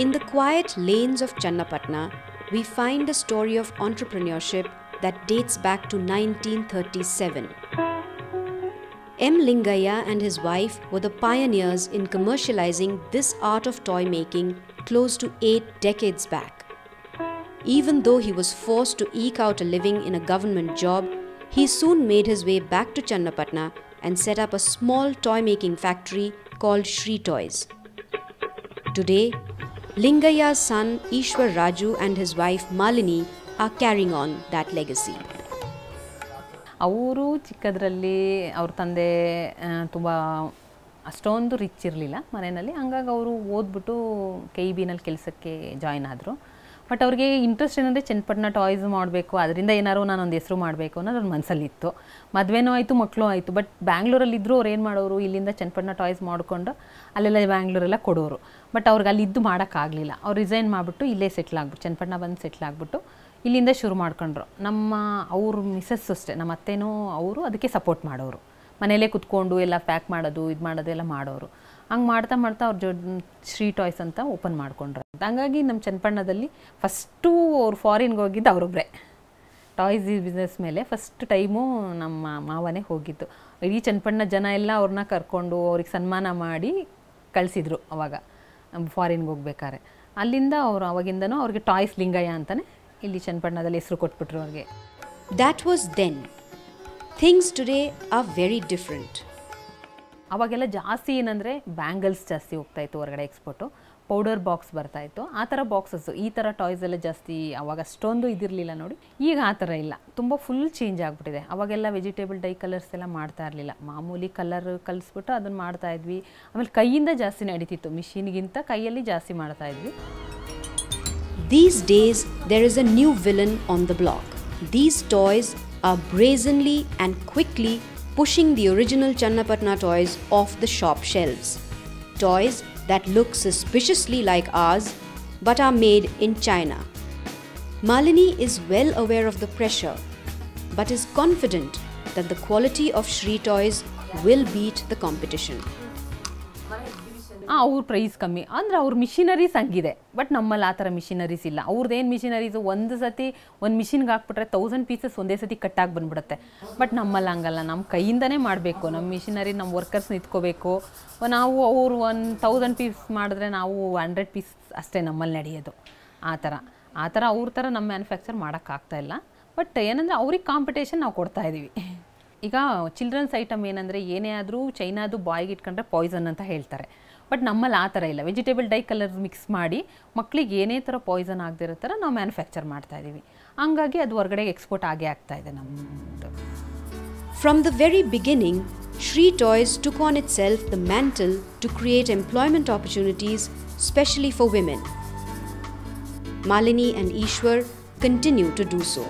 In the quiet lanes of Channapatna, we find a story of entrepreneurship that dates back to 1937. M. Lingayya and his wife were the pioneers in commercializing this art of toy making close to 8 decades back. Even though he was forced to eke out a living in a government job, he soon made his way back to Channapatna and set up a small toy making factory called Shri Toys. Today, Lingayya's son Ishwar Raju and his wife Malini are carrying on that legacy. ಅವರು ಚಿಕ್ಕದರಲ್ಲಿ ಅವ್ರ ತಂದೆ ತುಂಬ ಅಷ್ಟೊಂದು rich ಇರಲಿಲ್ಲ ಮನೆಯಲ್ಲಿ, ಹಂಗಾಗಿ ಅವರು ಓದ್ಬಿಟ್ಟು KEBನಲ್ಲಿ ಕೆಲಸಕ್ಕೆ ಜಾಯ್ನ್ ಆದರು. ಬಟ್ ಅವ್ರಿಗೆ ಇಂಟ್ರೆಸ್ಟ್ ಏನಂದರೆ ಚನ್ನಪಟ್ಟಣ ಟಾಯ್ಸ್ ಮಾಡಬೇಕು, ಅದರಿಂದ ಏನಾದ್ರು ನಾನೊಂದು ಹೆಸರು ಮಾಡಬೇಕು ಅನ್ನೋದು ಅವ್ರ ಮನಸ್ಸಲ್ಲಿತ್ತು. ಮದುವೆನೂ ಆಯಿತು, ಮಕ್ಕಳು ಆಯಿತು. ಬಟ್ ಬ್ಯಾಂಗ್ಳೂರಲ್ಲಿದ್ದರು ಅವ್ರು ಏನು ಮಾಡೋರು, ಇಲ್ಲಿಂದ ಚನ್ನಪಟ್ಟಣ ಟಾಯ್ಸ್ ಮಾಡಿಕೊಂಡು ಅಲ್ಲೆಲ್ಲ ಬ್ಯಾಂಗ್ಳೂರೆಲ್ಲ ಕೊಡೋರು. ಬಟ್ ಅವ್ರಿಗೆ ಅಲ್ಲಿದ್ದು ಮಾಡೋಕ್ಕಾಗಲಿಲ್ಲ. ಅವ್ರು ರಿಸೈನ್ ಮಾಡಿಬಿಟ್ಟು ಇಲ್ಲೇ ಸೆಟ್ಲ್ ಆಗ್ಬಿಟ್ಟು ಚನ್ನಪಟ್ಟಣ ಬಂದು ಸೆಟ್ಲ್ ಆಗಿಬಿಟ್ಟು ಇಲ್ಲಿಂದ ಶುರು ಮಾಡ್ಕೊಂಡ್ರು. ಅವ್ರ ಮಿಸಸ್ ಅಷ್ಟೇ, ನಮ್ಮ ಅತ್ತೆನೂ ಅವರು ಅದಕ್ಕೆ ಸಪೋರ್ಟ್ ಮಾಡೋರು. ಮನೆಯಲ್ಲೇ ಕುತ್ಕೊಂಡು ಎಲ್ಲ ಪ್ಯಾಕ್ ಮಾಡೋದು, ಇದು ಮಾಡೋದು ಎಲ್ಲ ಮಾಡೋರು. ಹಂಗೆ ಮಾಡ್ತಾ ಮಾಡ್ತಾ ಅವ್ರ ಶ್ರೀ ಟಾಯ್ಸ್ ಅಂತ ಓಪನ್ ಮಾಡ್ಕೊಂಡ್ರು. ಹಂಗಾಗಿ ನಮ್ಮ ಚನ್ನಪಟ್ಟಣದಲ್ಲಿ ಫಸ್ಟು ಅವ್ರು ಫಾರಿನ್ಗೆ ಹೋಗಿದ್ದು ಅವರೊಬ್ಬರೇ. ಟಾಯ್ಸ್ ಬಿಸ್ನೆಸ್ ಮೇಲೆ ಫಸ್ಟ್ ಟೈಮು ನಮ್ಮ ಮಾವನೇ ಹೋಗಿದ್ದು. ಇಡೀ ಚನ್ನಪಟ್ಟಣ ಜನ ಎಲ್ಲ ಅವ್ರನ್ನ ಕರ್ಕೊಂಡು ಅವ್ರಿಗೆ ಸನ್ಮಾನ ಮಾಡಿ ಕಳಿಸಿದ್ರು ಅವಾಗ ಫಾರಿನ್ಗೆ ಹೋಗ್ಬೇಕಾದ್ರೆ. ಅಲ್ಲಿಂದ ಅವರು ಅವಾಗಿಂದನೂ ಅವ್ರಿಗೆ ಟಾಯ್ಸ್ ಲಿಂಗಯ್ಯ ಅಂತಲೇ ಇಲ್ಲಿ ಚನ್ನಪಟ್ಟಣದಲ್ಲಿ ಹೆಸರು ಕೊಟ್ಬಿಟ್ರು ಅವ್ರಿಗೆ. That was then. Things today are very different. ಅವಾಗೆಲ್ಲ ಜಾಸ್ತಿ ಏನಂದರೆ ಬ್ಯಾಂಗಲ್ಸ್ ಜಾಸ್ತಿ ಹೋಗ್ತಾಯಿತ್ತು ಹೊರಗಡೆ ಎಕ್ಸ್ಪೋರ್ಟು. ಪೌಡರ್ ಬಾಕ್ಸ್ ಬರ್ತಾಯಿತ್ತು, ಆ ಥರ ಬಾಕ್ಸಸ್ಸು. ಈ ಥರ ಟಾಯ್ಸ್ ಎಲ್ಲ ಜಾಸ್ತಿ ಅವಾಗ ಅಷ್ಟೊಂದು ಇದಿರಲಿಲ್ಲ ನೋಡಿ. ಈಗ ಆ ಥರ ಇಲ್ಲ, ತುಂಬ ಫುಲ್ ಚೇಂಜ್ ಆಗಿಬಿಟ್ಟಿದೆ. ಅವಾಗೆಲ್ಲ ವೆಜಿಟೇಬಲ್ ಡೈ ಕಲರ್ಸ್ ಎಲ್ಲ ಮಾಡ್ತಾ ಇರಲಿಲ್ಲ. ಮಾಮೂಲಿ ಕಲರ್ ಕಲಿಸ್ಬಿಟ್ಟು ಅದನ್ನು ಮಾಡ್ತಾಯಿದ್ವಿ. ಆಮೇಲೆ ಕೈಯಿಂದ ಜಾಸ್ತಿ ನಡೀತಿತ್ತು, ಮಿಷಿನ್ಗಿಂತ ಕೈಯಲ್ಲಿ ಜಾಸ್ತಿ ಮಾಡ್ತಾಯಿದ್ವಿ. These days, there is a new villain on the block. These toys are brazenly and quickly pushing the original Channapatna toys off the shop shelves. Toys that look suspiciously like ours but are made in China. Malini is well aware of the pressure but is confident that the quality of Shri Toys will beat the competition. ಅವ್ರ price ಕಮ್ಮಿ ಅಂದರೆ ಅವ್ರ machineries ಹಂಗಿದೆ. But ನಮ್ಮಲ್ಲಿ ಆ ಥರ machineries ಇಲ್ಲ. ಅವ್ರದ್ದೇನು ಮಿಷಿನರೀಸು ಒಂದು ಸತಿ ಒಂದು ಮಿಷಿನ್ಗೆ ಹಾಕ್ಬಿಟ್ರೆ 1000 ಪೀಸಸ್ ಒಂದೇ ಸತಿ ಕಟ್ಟಾಗಿ ಬಂದ್ಬಿಡುತ್ತೆ. ಬಟ್ ನಮ್ಮಲ್ಲಿ ಹಂಗಲ್ಲ, ನಮ್ಮ ಕೈಯಿಂದನೇ ಮಾಡಬೇಕು. ನಮ್ಮ ಮಿಷಿನರಿ, ನಮ್ಮ ವರ್ಕರ್ಸ್ನ ಇಟ್ಕೋಬೇಕು. ನಾವು ಅವರು 1000 ಪೀಸ್ ಮಾಡಿದ್ರೆ ನಾವು 100 ಪೀಸ್ ಅಷ್ಟೇ ನಮ್ಮಲ್ಲಿ ನಡೆಯೋದು. ಆ ಥರ ಅವ್ರ ಥರ ನಮ್ಮ ಮ್ಯಾನುಫ್ಯಾಕ್ಚರ್ ಮಾಡೋಕ್ಕಾಗ್ತಾಯಿಲ್ಲ. ಬಟ್ ಏನಂದರೆ ಅವ್ರಿಗೆ ಕಾಂಪಿಟೇಷನ್ ನಾವು ಕೊಡ್ತಾಯಿದ್ದೀವಿ. ಈಗ ಚಿಲ್ಡ್ರನ್ಸ್ ಐಟಮ್ ಏನಂದರೆ ಏನೇ ಆದರೂ ಚೈನಾದು ಬಾಯ್ಗೆ ಇಟ್ಕೊಂಡ್ರೆ ಪಾಯ್ಸನ್ ಅಂತ ಹೇಳ್ತಾರೆ. ಬಟ್ ನಮ್ಮಲ್ಲಿ ಆ ಥರ ಇಲ್ಲ. ವೆಜಿಟೇಬಲ್ ಡೈ ಕಲರ್ ಮಿಕ್ಸ್ ಮಾಡಿ ಮಕ್ಕಳಿಗೆ ಏನೇ ಥರ ಪಾಯ್ಸನ್ ಆಗದಿರೋ ಥರ ನಾವು ಮ್ಯಾನುಫ್ಯಾಕ್ಚರ್ ಮಾಡ್ತಾಯಿದ್ದೀವಿ. ಹಂಗಾಗಿ ಅದು ಹೊರಗಡೆಗೆ ಎಕ್ಸ್ಪೋರ್ಟ್ ಆಗೇ ಆಗ್ತಾಯಿದೆ ನಮ್ಮದು. From the very beginning, Shri Toys took on itself the mantle to create employment opportunities, especially for women. Malini and Ishwar continue to do so.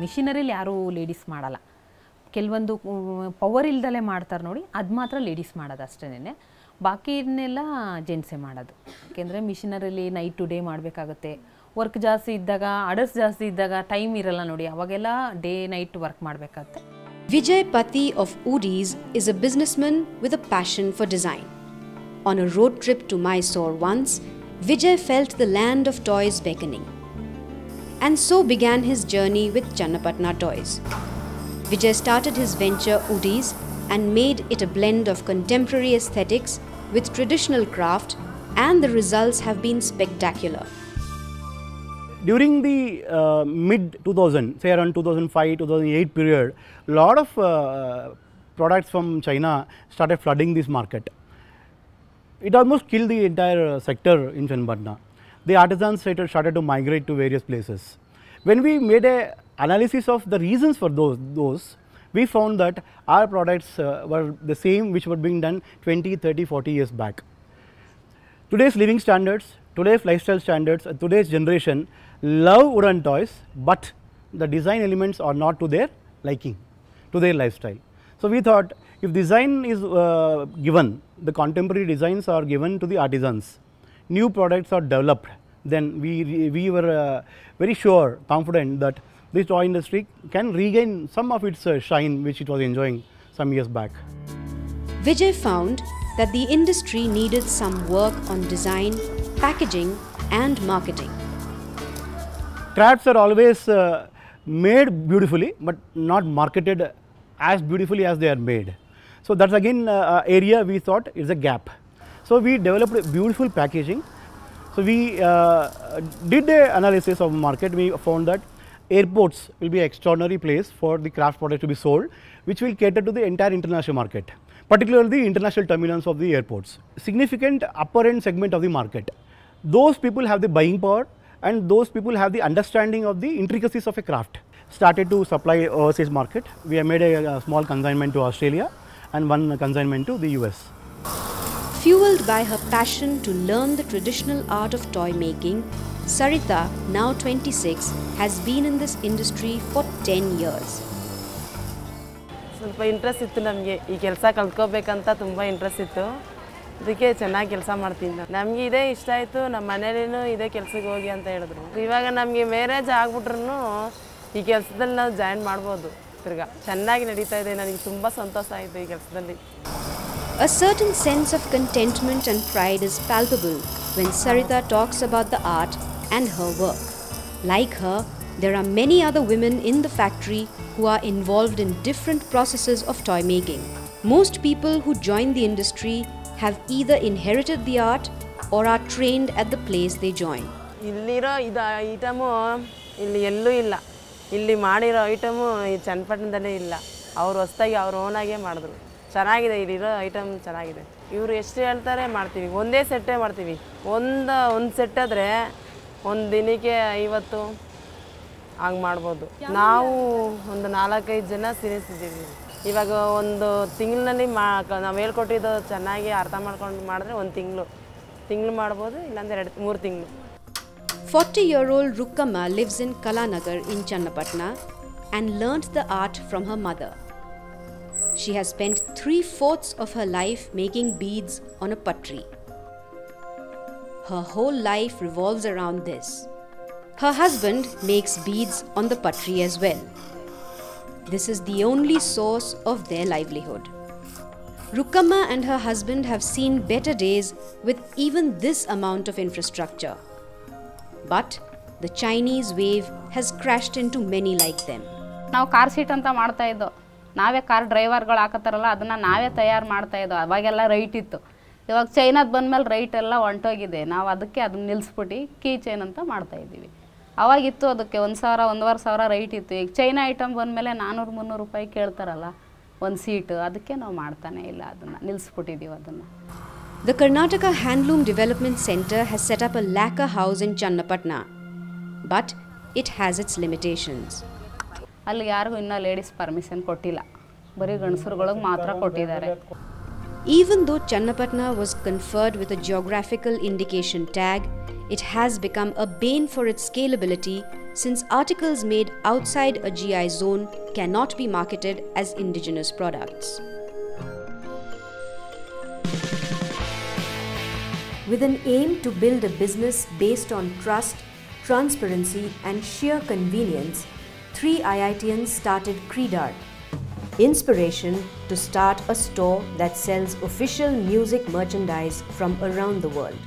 ಮಿಷಿನರಿಲಿ ಯಾರೂ ಲೇಡೀಸ್ ಮಾಡಲ್ಲ. ಕೆಲವೊಂದು ಪವರ್ ಇಲ್ದಲೇ ಮಾಡ್ತಾರೆ ನೋಡಿ, ಅದು ಮಾತ್ರ ಲೇಡೀಸ್ ಮಾಡೋದು ಅಷ್ಟೇನೆ. ಬಾಕಿನೆಲ್ಲ ಜೆಂಟ್ಸೇ ಮಾಡೋದು. ಯಾಕೆಂದರೆ ಮಿಷಿನರಿಲಿ ನೈಟ್ ಟು ಡೇ ಮಾಡಬೇಕಾಗುತ್ತೆ. ವರ್ಕ್ ಜಾಸ್ತಿ ಇದ್ದಾಗ, ಆರ್ಡರ್ಸ್ ಜಾಸ್ತಿ ಇದ್ದಾಗ ಟೈಮ್ ಇರಲ್ಲ ನೋಡಿ, ಅವಾಗೆಲ್ಲ ಡೇ ನೈಟ್ ವರ್ಕ್ ಮಾಡಬೇಕಾಗುತ್ತೆ. Vijay Pati of Udis is a businessman with a passion for design. On a road trip to Mysore once, Vijay felt the land of toys beckoning. And so began his journey with Channapatna Toys. Vijay started his venture Udis and made it a blend of contemporary aesthetics with traditional craft, and the results have been spectacular. During the mid-2000, say around 2005-2008 period, a lot of products from China started flooding this market. It almost killed the entire sector in Channapatna. The artisans started to migrate to various places. When we made an analysis of the reasons for those, we found that our products were the same which were being done 20, 30, 40 years back. Today's living standards, today's lifestyle standards, today's generation love wooden toys, but the design elements are not to their liking, to their lifestyle. So we thought if design is given, the contemporary designs are given to the artisans, new products are developed, then we were very sure, confident that this toy industry can regain some of its shine which it was enjoying some years back. Vijay found that the industry needed some work on design packaging and marketing. Crafts are always made beautifully, but not marketed as beautifully as they are made. So that's again area we thought is a gap. So we developed beautiful packaging. So we did an analysis of market. We found that airports will be an extraordinary place for the craft product to be sold, which will cater to the entire international market, particularly the international terminals of the airports. Significant upper end segment of the market. Those people have the buying power, and those people have the understanding of the intricacies of a craft. Started to supply overseas market. We have made a small consignment to Australia and one consignment to the US. Fueled by her passion to learn the traditional art of toy making, Sarita, now 26, has been in this industry for 10 years. ಸ್ವಲ್ಪ interest ಇತ್ತು ನಮಗೆ ಈ ಕೆಲಸ ಕಲ್ತ್ಕೋಬೇಕಂತ ತುಂಬ interest ಇತ್ತು ಅದಕ್ಕೆ ಚೆನ್ನಾಗಿ ಕೆಲಸ ಮಾಡ್ತೀನಿ ನಮಗೆ ಇದೇ ಇಷ್ಟ ಆಯಿತು ನಮ್ಮ ಮನೇಲಿನೂ ಇದೇ ಕೆಲಸಕ್ಕೆ ಹೋಗಿ ಅಂತ ಹೇಳಿದ್ರು ಇವಾಗ ನಮಗೆ ಮ್ಯಾರೇಜ್ ಆಗ್ಬಿಟ್ರು ಈ ಕೆಲಸದಲ್ಲಿ ನಾವು ಜಾಯಿನ್ ಮಾಡ್ಬೋದು ತಿರ್ಗಾ ಚೆನ್ನಾಗಿ ನಡೀತಾ ಇದೆ ನನಗೆ ತುಂಬ ಸಂತೋಷ ಆಯಿತು ಈ ಕೆಲಸದಲ್ಲಿ A certain sense of contentment and pride is palpable when Sarita talks about the art and her work. Like her, there are many other women in the factory who are involved in different processes of toy making. Most people who join the industry have either inherited the art or are trained at the place they join. ಇಲ್ಲಿರೋ ಇದು item ಇಲ್ಲಿ ಎಲ್ಲೂ ಇಲ್ಲ ಇಲ್ಲಿ ಮಾಡಿರೋ item ಈ ಚನ್ನಪಟ್ಟಣದಲ್ಲೇ ಇಲ್ಲ ಅವರು ಹೊಸದಾಗಿ ಅವ್ರ ಓನಾಗೇ ಮಾಡಿದ್ರು ಚೆನ್ನಾಗಿದೆ ಇಲ್ಲಿರೋ ಐಟಮ್ ಚೆನ್ನಾಗಿದೆ ಇವರು ಎಷ್ಟು ಹೇಳ್ತಾರೆ ಮಾಡ್ತೀವಿ ಒಂದೇ ಸೆಟ್ಟೇ ಮಾಡ್ತೀವಿ ಒಂದು ಸೆಟ್ ಆದರೆ ಒಂದು ದಿನಕ್ಕೆ 50 ಹಂಗೆ ಮಾಡ್ಬೋದು ನಾವು ಒಂದು 4-5 ಜನ ಸೇರಿಸಿದ್ದೀವಿ ಇವಾಗ ಒಂದು ತಿಂಗಳಿನಲ್ಲಿ ನಾವು ಹೇಳ್ಕೊಟ್ಟಿದ್ದು ಚೆನ್ನಾಗಿ ಅರ್ಥ ಮಾಡ್ಕೊಂಡು ಮಾಡಿದ್ರೆ ಒಂದು ತಿಂಗಳು ಮಾಡ್ಬೋದು ಇಲ್ಲಾಂದ್ರೆ 3 ತಿಂಗಳು 40-year-old Rukkama lives in Kalanagar in Channapatna and learnt the art from her mother. She has spent 3/4 of her life making beads on a patri. Her whole life revolves around this. Her husband makes beads on the patri as well. This is the only source of their livelihood. Rukkama and her husband have seen better days with even this amount of infrastructure. But the Chinese wave has crashed into many like them. ನಾವು car seat ಅಂತ ಮಾಡ್ತಾ ಇದ್ದೋ ನಾವೇ car ಡ್ರೈವರ್ಗಳು ಹಾಕತ್ತಾರಲ್ಲ ಅದನ್ನು ನಾವೇ ತಯಾರು ಮಾಡ್ತಾ ಇದ್ದೋ ಅವಾಗೆಲ್ಲ ರೈಟ್ ಇತ್ತು ಇವಾಗ ಚೈನಾದ ಬಂದಮೇಲೆ ರೈಟ್ ಎಲ್ಲ ಹೊಂಟೋಗಿದೆ ನಾವು ಅದಕ್ಕೆ ಅದನ್ನ ನಿಲ್ಲಿಸ್ಬಿಟ್ಟು ಕೀ ಚೈನ್ ಅಂತ ಮಾಡ್ತಾ ಇದ್ದೀವಿ ಅವಾಗಿತ್ತು ಅದಕ್ಕೆ 1,000 1,500 ರೈಟ್ ಇತ್ತು ಈಗ ಚೈನಾ ಐಟಮ್ ಬಂದಮೇಲೆ 400-300 ರೂಪಾಯಿ ಕೇಳ್ತಾರಲ್ಲ ಒಂದು ಸೀಟು ಅದಕ್ಕೆ ನಾವು ಮಾಡ್ತಾನೆ ಇಲ್ಲ ಅದನ್ನು ನಿಲ್ಲಿಸ್ಬಿಟ್ಟಿದ್ದೀವಿ ಅದನ್ನು The Karnataka Handloom Development Center has set up a lacquer house in Channapatna, but it has its limitations. ಅಲ್ಲಿ ಯಾರಿಗೂ ಇನ್ನೂ ಲೇಡೀಸ್ ಪರ್ಮಿಷನ್ ಕೊಟ್ಟಿಲ್ಲ ಬರೀ ಗಂಡಸರುಗಳಿಗೆ ಮಾತ್ರ ಕೊಟ್ಟಿದ್ದಾರೆ Even though Channapatna was conferred with a geographical indication tag, it has become a bane for its scalability since articles made outside a GI zone cannot be marketed as indigenous products. With an aim to build a business based on trust, transparency and sheer convenience, 3 IITians started Creedart, inspiration to start a store that sells official music merchandise from around the world.